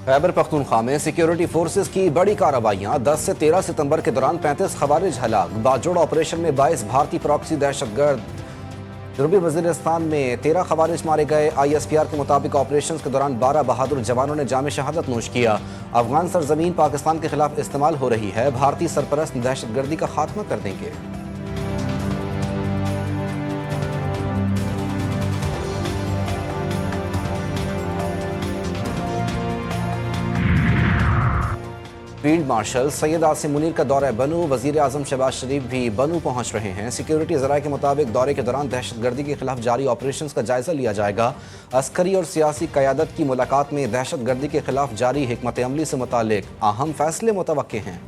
खैबर पख्तूनख्वा में security forces की बड़ी कार्रवाइयां। 10 से 13 सितंबर के दौरान 35 खवारिज हलाक। बाजोड़ ऑपरेशन में 22 भारतीय प्रॉक्सी दहशतगर्द। जनूबी वजीरिस्तान में 13 खवारिज मारे गए। ISPR के मुताबिक ऑपरेशन के दौरान 12 बहादुर जवानों ने जाम शहादत नोश किया। अफगान सरजमीन पाकिस्तान के खिलाफ इस्तेमाल हो रही है। भारतीय सरपरस्त दहशतगर्दी का खात्मा कर देंगे। फील्ड मार्शल सैयद आसिम मुनीर का दौरा बनू। वजीर आजम शहबाज शरीफ भी बनू पहुंच रहे हैं। सिक्योरिटी ज़राए के मुताबिक दौरे के दौरान दहशतगर्दी के खिलाफ जारी ऑपरेशन का जायजा लिया जाएगा। अस्करी और सियासी क़यादत की मुलाकात में दहशतगर्दी के खिलाफ जारी हिकमत अमली से मुतालिक अहम फैसले मुतवक्के हैं।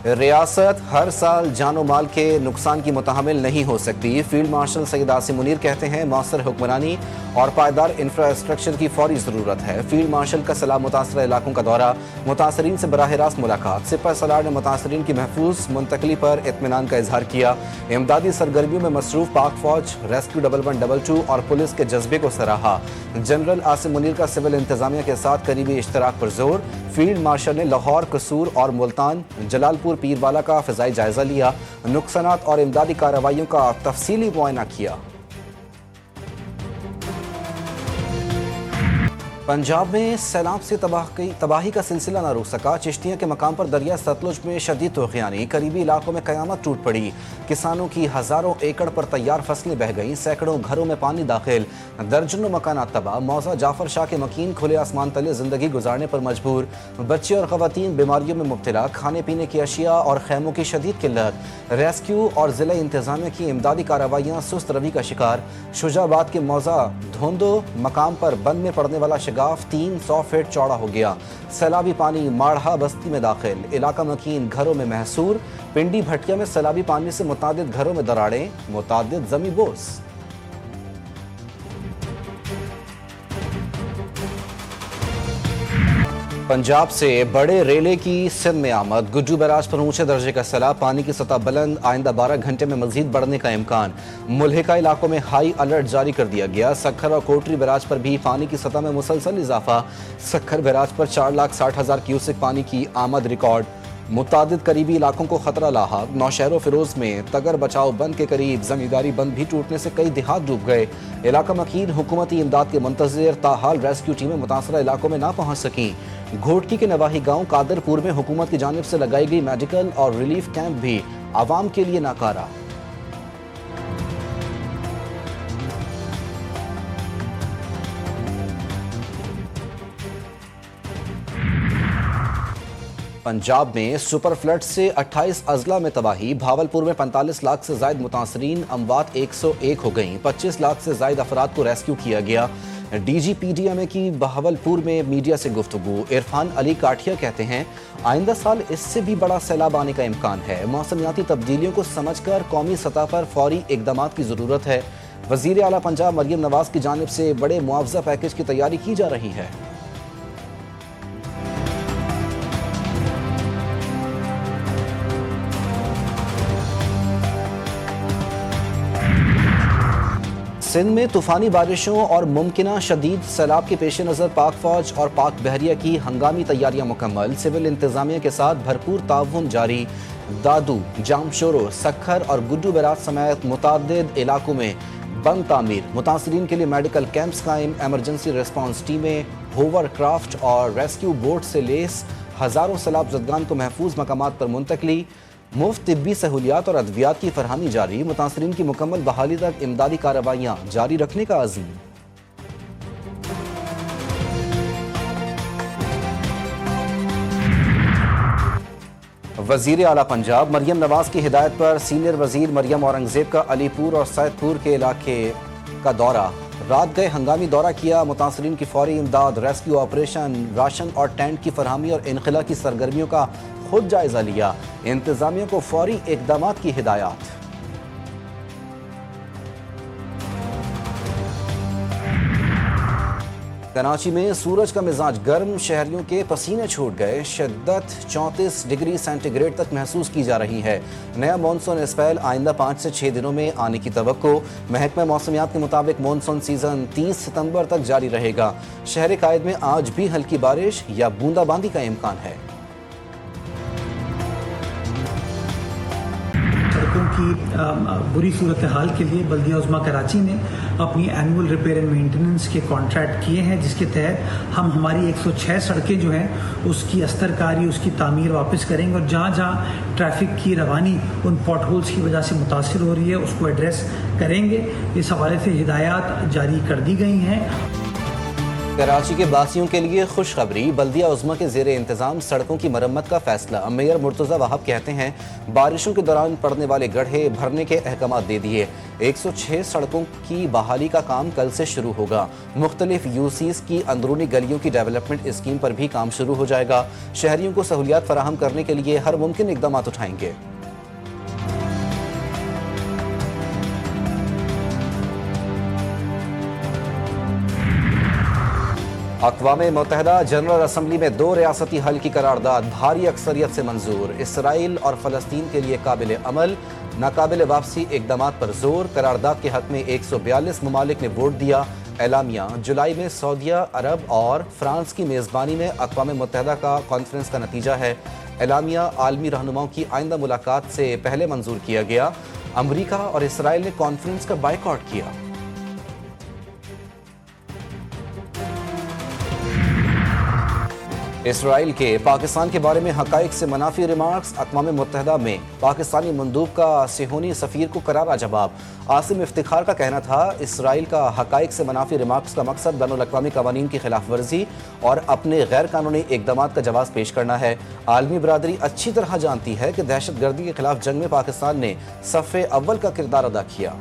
रियासत हर साल जानो माल के नुकसान की मुतहमिल नहीं हो सकती। फील्ड मार्शल सैयद आसिम मुनीर कहते हैं मौसर हुक्मरानी और पायदार इंफ्रास्ट्रक्चर की फौरी ज़रूरत है। फील्ड मार्शल का सलाह मुतासर इलाकों का दौरा। मुतासरीन से बराह रास्त मुलाकात। सिपह सलार ने मुतासरीन की महफूज मुंतकली पर इत्मीनान का इजहार किया। इमदादी सरगर्मियों में मसरूफ पाक फौज, रेस्क्यू 1122 और पुलिस के जज्बे को सराहा। जनरल आसिम मुनीर का सिविल इंतजामिया के साथ करीबी इश्तराक पर जोर। फील्ड मार्शल ने लाहौर, कसूर और मुल्तान, जलालपुर, पीरवाला का फ़िज़ाई जायजा लिया। नुकसानात और इमदादी कार्रवाइयों का तफसीली मुआयना किया। पंजाब में सैलाब से तबाही का सिलसिला न रुक सका। चिश्तिया के मकाम पर दरिया सतलुज में शदीद तूफ़ानी। करीबी इलाकों में क़यामत टूट पड़ी। किसानों की हज़ारों एकड़ पर तैयार फसलें बह गईं। सैकड़ों घरों में पानी दाखिल। दर्जनों मकानात तबाह। मौजा जाफर शाह के मकीन खुले आसमान तले ज़िंदगी गुजारने पर मजबूर। बच्चे और ख़वातीन बीमारियों में मुब्तला। खाने पीने की अशिया और खैमों की शदीद किल्लत। रेस्क्यू और ज़िला इंतज़ामिया की इमदादी कार्रवाइयाँ सुस्त रवि का शिकार। शुजाबाद के मौजा धोंदो मकाम पर बंद में पड़ने वाला 300 फीट चौड़ा हो गया। सैलाबी पानी माढ़ा बस्ती में दाखिल। इलाका मकीन घरों में महसूर। पिंडी भटिया में सैलाबी पानी से मुतादिद घरों में दरारें, मुतादिद जमी बोस। पंजाब से बड़े रेले की सिंध में आमद। गुज्जू बैराज पर ऊंचे दर्जे का सैलाब। पानी की सतह बुलंद। आइंदा 12 घंटे में मजीद बढ़ने का इम्कान। मुल्हिका इलाकों में हाई अलर्ट जारी कर दिया गया। सखर और कोटरी बैराज पर भी पानी की सतह में मुसलसल इजाफा। सखर बैराज पर 4,60,000 क्यूसेक पानी की आमद रिकॉर्ड। मुतादिद करीबी इलाकों को खतरा लाहक। नौशहर फिरोज में तगर बचाओ बंद के करीब जमींदारी बंद भी टूटने से कई देहात डूब गए। इलाका मकीन हुकूमती इमदाद के मुंतज़िर, ताहाल रेस्क्यू टीमें मुतासरा इलाकों में ना पहुंच सकीं। घोटकी के नवाही गांव कादरपुर में हुकूमत की जानिब से लगाई गई मेडिकल और रिलीफ कैंप भी आवाम के लिए नाकारा। पंजाब में सुपर फ्लड से 28 अजला में तबाही। भावलपुर में 45 लाख से जायद मुतासरीन। अमवात 101 हो गईं। 25 लाख से जायद अफराद को रेस्क्यू किया गया। DGPDMA की बहावलपुर में मीडिया से गुफ्तगू। इरफान अली काठिया कहते हैं आइंदा साल इससे भी बड़ा सैलाब आने का इम्कान है। मौसमियाती तब्दीलियों को समझकर कौमी सतह पर फौरी इकदामात की ज़रूरत है। वज़ीर आला पंजाब मरियम नवाज की जानिब से बड़े मुआवजा पैकेज की तैयारी की जा रही है। सिंध में तूफ़ानी बारिशों और मुमकिना शदीद सैलाब के पेश नज़र पाक फ़ौज और पाक बहरिया की हंगामी तैयारियां मुकम्मल। सिविल इंतज़ामिया के साथ भरपूर ताउन जारी। दादू, जामशोरो, सखर और गुड्डू बैराज समेत मुतादिद इलाकों में बंद तामीर। मुतासरीन के लिए मेडिकल कैंप्स कायम। एमरजेंसी रिस्पांस टीमें, होवर क्राफ्ट और रेस्क्यू बोट से लेस। हज़ारों सैलाब ज़दगान को महफूज मकामात पर मुंतकली। मुफ्त तिब्बी सहूलियात और अद्वियात की फरहमी जारी। मुतासरीन की मुकम्मल बहाली तक इमदादी कार्रवाइयाँ जारी रखने का अज़्म। वज़ीर आला पंजाब मरियम नवाज की हिदायत पर सीनियर वज़ीर मरियम औरंगज़ेब का अलीपुर और सैदपुर के इलाके का दौरा। रात गए हंगामी दौरा किया। मुतासरीन की फौरी इमदाद, रेस्क्यू ऑपरेशन, राशन और टेंट की फरहमी और इनखला की सरगर्मियों का खुद जायजा लिया। इंतजामिया को फौरी इकदामात की हिदायत। کراچی میں سورج کا مزاج گرم، شہریوں کے پسینے چھوٹ گئے، شدت 34 ڈگری سینٹی گریڈ تک محسوس کی جا رہی ہے۔ نیا مانسون اسپیل آئندہ 5 سے 6 دنوں میں آنے کی توقع۔ محکمہ موسمیات کے مطابق مانسون سیزن 30 ستمبر تک جاری رہے گا۔ شہر قائد میں آج بھی ہلکی بارش یا بوندا باندی کا امکان ہے۔ سڑکوں کی بری صورتحال کے لیے بلدیہ عظمیٰ کراچی نے اپنی اینول ریپیئر اینڈ مینٹیننس کے کانٹریکٹ کیے ہیں، جس کے تحت ہم ہماری 106 سڑکیں جو ہیں اس کی استر کاری، اس کی تعمیر واپس کریں گے، اور جہاں جہاں ٹریفک کی روانی ان پاٹ ہولز کی وجہ سے متاثر ہو رہی ہے اس کو ایڈریس کریں گے۔ اس حوالے سے ہدایات جاری کر دی گئی ہیں۔ کراچی کے باسیوں کے لیے خوشخبری، بلدیہ عظمیٰ کے زیر انتظام سڑکوں کی مرمت کا فیصلہ۔ میئر مرتضی وہاب کہتے ہیں بارشوں کے دوران پڑنے والے گڑھے بھرنے کے احکامات دے دیے۔ 106 سڑکوں کی بحالی کا کام کل سے شروع ہوگا۔ مختلف یوسیز کی اندرونی گلیوں کی ڈیولپمنٹ اسکیم پر بھی کام شروع ہو جائے گا۔ شہریوں کو سہولیات فراہم کرنے کے لیے ہر ممکن اقدامات اٹھائیں گے۔ اقوام متحدہ جنرل اسمبلی میں 2 ریاستی حل کی قرارداد بھاری اکثریت سے منظور۔ اسرائیل اور فلسطین کے لیے قابل عمل، ناقابل واپسی اقدامات پر زور۔ قرارداد کے حق میں 142 ممالک نے ووٹ دیا۔ اعلامیہ جولائی میں سعودیہ عرب اور فرانس کی میزبانی میں اقوام متحدہ کا کانفرنس کا نتیجہ ہے۔ اعلامیہ عالمی رہنماؤں کی آئندہ ملاقات سے پہلے منظور کیا گیا۔ امریکہ اور اسرائیل نے کانفرنس کا بائیکاٹ کیا۔ اسرائیل کے پاکستان کے بارے میں حقائق سے منافی ریمارکس۔ اقوام متحدہ میں پاکستانی مندوب کا صہیونی سفیر کو کرارا جواب۔ عاصم افتخار کا کہنا تھا اسرائیل کا حقائق سے منافی ریمارکس کا مقصد بین الاقوامی قوانین کی خلاف ورزی اور اپنے غیر قانونی اقدامات کا جواز پیش کرنا ہے۔ عالمی برادری اچھی طرح جانتی ہے کہ دہشت گردی کے خلاف جنگ میں پاکستان نے صف اول کا کردار ادا کیا۔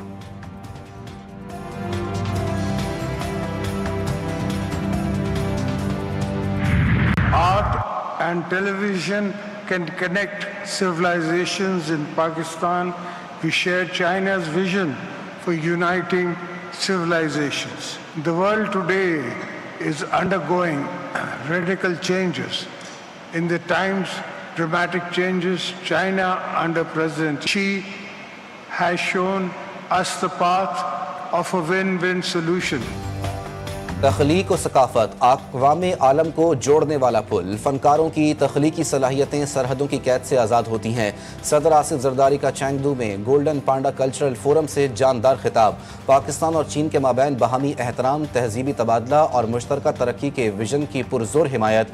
Art and television can connect civilizations in Pakistan. We share China's vision for uniting civilizations. The world today is undergoing radical changes. In the times dramatic changes, China under President Xi has shown us the path of a win-win solution. تخلیق و ثقافت اقوام عالم کو جوڑنے والا پل۔ فنکاروں کی تخلیقی صلاحیتیں سرحدوں کی قید سے آزاد ہوتی ہیں۔ صدر آصف زرداری کا چینگدو میں گولڈن پانڈا کلچرل فورم سے جاندار خطاب۔ پاکستان اور چین کے مابین باہمی احترام، تہذیبی تبادلہ اور مشترکہ ترقی کے ویژن کی پرزور حمایت۔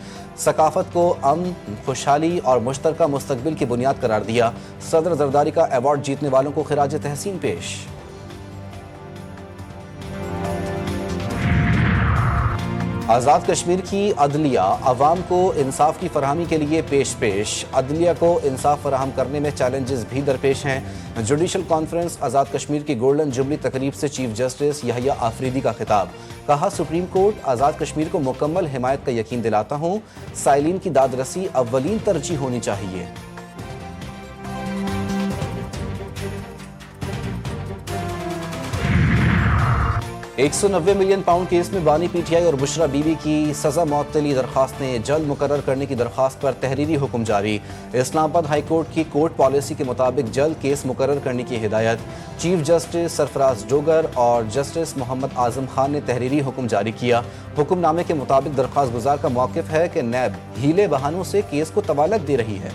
ثقافت کو امن، خوشحالی اور مشترکہ مستقبل کی بنیاد قرار دیا۔ صدر زرداری کا ایوارڈ جیتنے والوں کو خراج تحسین پیش۔ آزاد کشمیر کی عدلیہ عوام کو انصاف کی فراہمی کے لیے پیش۔ عدلیہ کو انصاف فراہم کرنے میں چیلنجز بھی درپیش ہیں۔ جوڈیشل کانفرنس آزاد کشمیر کی گولڈن جوبلی تقریب سے چیف جسٹس یحییٰ آفریدی کا خطاب۔ کہا سپریم کورٹ آزاد کشمیر کو مکمل حمایت کا یقین دلاتا ہوں، سائلین کی داد رسی اولین ترجیح ہونی چاہیے۔ £190 ملین کیس میں بانی پی ٹی آئی اور بشرا بی بی کی سزا معطلی درخواستیں جلد مقرر کرنے کی درخواست پر تحریری حکم جاری۔ اسلام آباد ہائی کورٹ کی کورٹ پالیسی کے مطابق جلد کیس مقرر کرنے کی ہدایت۔ چیف جسٹس سرفراز ڈوگر اور جسٹس محمد اعظم خان نے تحریری حکم جاری کیا۔ حکم نامے کے مطابق درخواست گزار کا موقف ہے کہ نیب ہیلے بہانوں سے کیس کو طوالت دے رہی ہے۔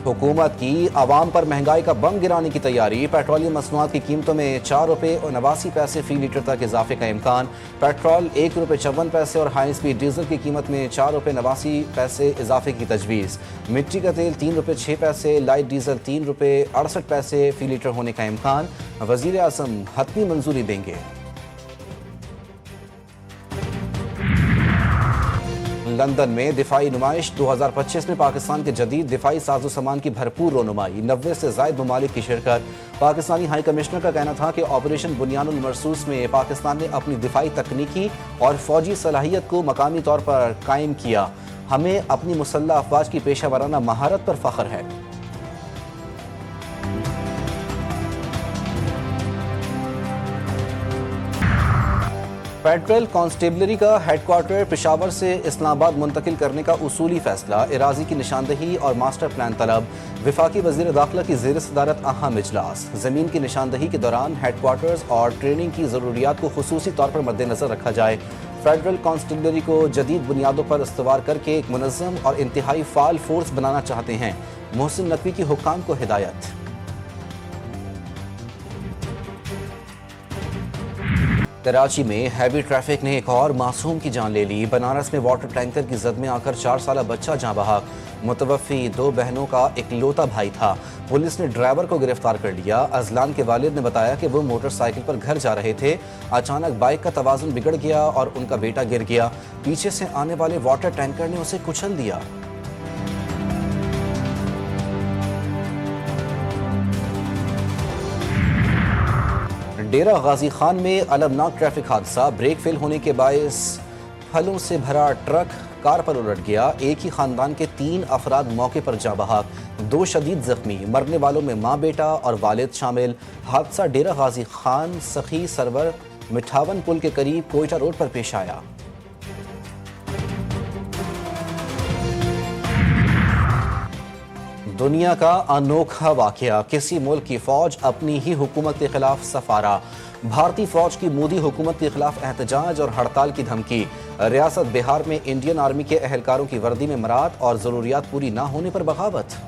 حکومت کی عوام پر مہنگائی کا بم گرانے کی تیاری۔ پیٹرولیم مصنوعات کی قیمتوں میں ₹4.89 فی لیٹر تک اضافے کا امکان۔ پیٹرول ₹1.54 اور ہائی اسپیڈ ڈیزل کی قیمت میں ₹4.89 اضافے کی تجویز۔ مٹی کا تیل ₹3.06، لائٹ ڈیزل ₹3.68 فی لیٹر ہونے کا امکان۔ وزیر اعظم حتمی منظوری دیں گے۔ لندن میں دفاعی نمائش 2025 میں پاکستان کے جدید دفاعی ساز و سامان کی بھرپور رونمائی، 90 سے زائد ممالک کی شرکت۔ پاکستانی ہائی کمشنر کا کہنا تھا کہ آپریشن بنیان المرصوص میں پاکستان نے اپنی دفاعی تکنیکی اور فوجی صلاحیت کو مقامی طور پر قائم کیا۔ ہمیں اپنی مسلح افواج کی پیشہ ورانہ مہارت پر فخر ہے۔ फेडरल कांस्टेबलरी का हेडक्वार्टर पेशावर से इस्लामाबाद मुंतकिल करने का उसूली फैसला, इराजी की निशानदही और मास्टर प्लान तलब, वफाकी वज़ीर दाखिला की ज़ेर सदारत अहम इजलास। ज़मीन की निशानदही के दौरान हेडक्वार्टर्स और ट्रेनिंग की ज़रूरियात को खुसूसी तौर पर मद्देनज़र रखा जाए। फेडरल कांस्टेबलरी को जदीद बुनियादों पर इस्तवार करके एक मुनज़्ज़म और इंतहाई फ़ाल फोर्स बनाना चाहते हैं। मोहसिन नकवी की हुक्काम को हिदायत। कराची में हैवी ट्रैफिक ने एक और मासूम की जान ले ली। बनारस में वाटर टैंकर की जद में आकर 4 साला बच्चा जाँ बहक। मुतवफ़ी 2 बहनों का इकलौता भाई था। पुलिस ने ड्राइवर को गिरफ्तार कर लिया। अजलान के वालिद ने बताया कि वो मोटरसाइकिल पर घर जा रहे थे। अचानक बाइक का तवाज़ुन बिगड़ गया और उनका बेटा गिर गया। पीछे से आने वाले वाटर टैंकर ने उसे कुचल दिया। डेरा गाजी खान में अलमनाक ट्रैफिक हादसा, ब्रेक फेल होने के बायस फलों से भरा ट्रक कार पर उलट गया। एक ही खानदान के 3 अफराद मौके पर जाँ बहक, 2 शदीद जख्मी। मरने वालों में माँ बेटा और वालिद शामिल। हादसा डेरा गाजी खान सखी सरवर मिठावन पुल के करीब कोयटा रोड पर पेश आया। दुनिया का अनोखा वाकया, किसी मुल्क की फौज अपनी ही हुकूमत के खिलाफ सफारा। भारतीय फौज की मोदी हुकूमत के खिलाफ एहतजाज और हड़ताल की धमकी। रियासत बिहार में इंडियन आर्मी के एहलकारों की वर्दी में मराद और जरूरियात पूरी ना होने पर बगावत।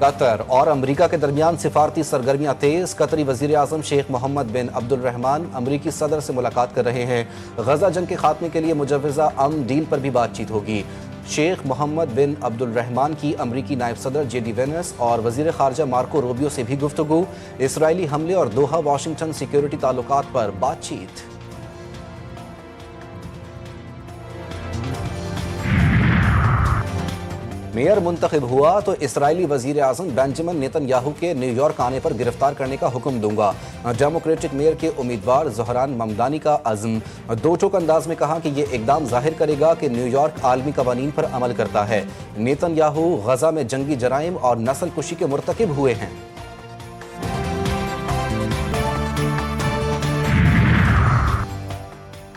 कतर और अमरीका के दरमियान सिफारती सरगर्मियां तेज। कतरी वजीर आजम शेख मोहम्मद बिन अब्दुल रहमान अमरीकी सदर से मुलाकात कर रहे हैं। गजा जंग के खात्मे के लिए मुजव्वज़ा अमन डील पर भी बातचीत होगी। शेख मोहम्मद बिन अब्दुल रहमान की अमरीकी नायब सदर जेडी वेंस और वजीर खारजा मार्को रूबियो से भी गुफ्तगू। इसराइली हमले और दोहा वाशिंगटन सिक्योरिटी ताल्लुकात पर बातचीत। मेयर मुंतखब हुआ तो इसराइली वजीर आज़म बेंजामिन नेतन्याहू के न्यूयॉर्क आने पर गिरफ्तार करने का हुक्म दूंगा। डेमोक्रेटिक मेयर के उम्मीदवार ज़ोहरान ममदानी का अज़्म। दो टोक अंदाज में कहा कि ये इकदाम जाहिर करेगा कि न्यूयॉर्क आलमी कवानीन पर अमल करता है। नेतन्याहू गजा में जंगी जराइम और नस्ल कुशी के मुर्तकिब हुए हैं।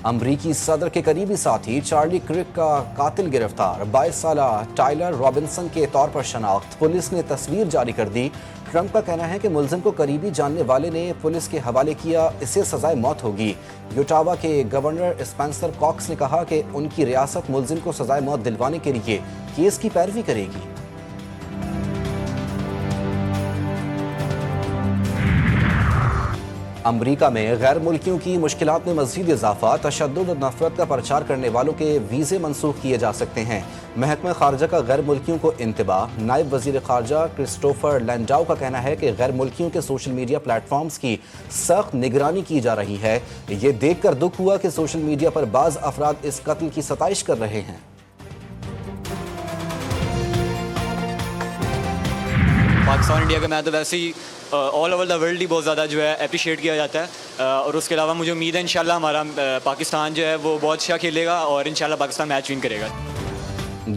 अमरीकी सदर के करीबी साथी चार्ली क्रिक का कातिल गिरफ्तार। 22 साला टाइलर रॉबिन्सन के तौर पर शनाख्त। पुलिस ने तस्वीर जारी कर दी। ट्रंप का कहना है कि मुलजिम को करीबी जानने वाले ने पुलिस के हवाले किया, इससे सजाए मौत होगी। यूटावा के गवर्नर स्पेंसर कॉक्स ने कहा कि उनकी रियासत मुलजिम को सजाए मौत दिलवाने के लिए केस की पैरवी करेगी। अमरीका में गैर मुल्कियों की मुश्किलात में मज़ीद इजाफा। तशद्दुद और नफरत का प्रचार करने वालों के वीज़े मनसूख किए जा सकते हैं। महकमा खारजा का गैर मुल्कियों को इंतबाह। नायब वज़ीर खारजा क्रिस्टोफर लैंडाउ का कहना है कि गैर मुल्कियों के सोशल मीडिया प्लेटफॉर्म्स की सख्त निगरानी की जा रही है। ये देख कर दुख हुआ कि सोशल मीडिया पर बाज़ अफराद इस कत्ल की सताइश कर रहे हैं। पाकिस्तान इंडिया का मैच तो वैसे ही ऑल ओवर द वर्ल्ड ही बहुत ज़्यादा जो है अप्रिशिएट किया जाता है और उसके अलावा मुझे उम्मीद है इंशाल्लाह हमारा पाकिस्तान जो है वो बहुत अच्छा खेलेगा और इंशाल्लाह पाकिस्तान मैच विन करेगा।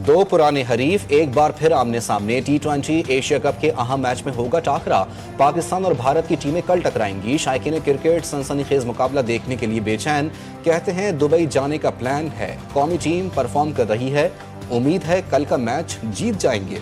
2 पुराने हरीफ एक बार फिर आमने सामने। T20 एशिया कप के अहम मैच में होगा टाकरा। पाकिस्तान और भारत की टीमें कल टकराएंगी। शायकीन क्रिकेट सनसनीखेज मुकाबला देखने के लिए बेचैन। कहते हैं दुबई जाने का प्लान है। कौमी टीम परफॉर्म कर रही है। उम्मीद है कल का मैच जीत जाएंगे।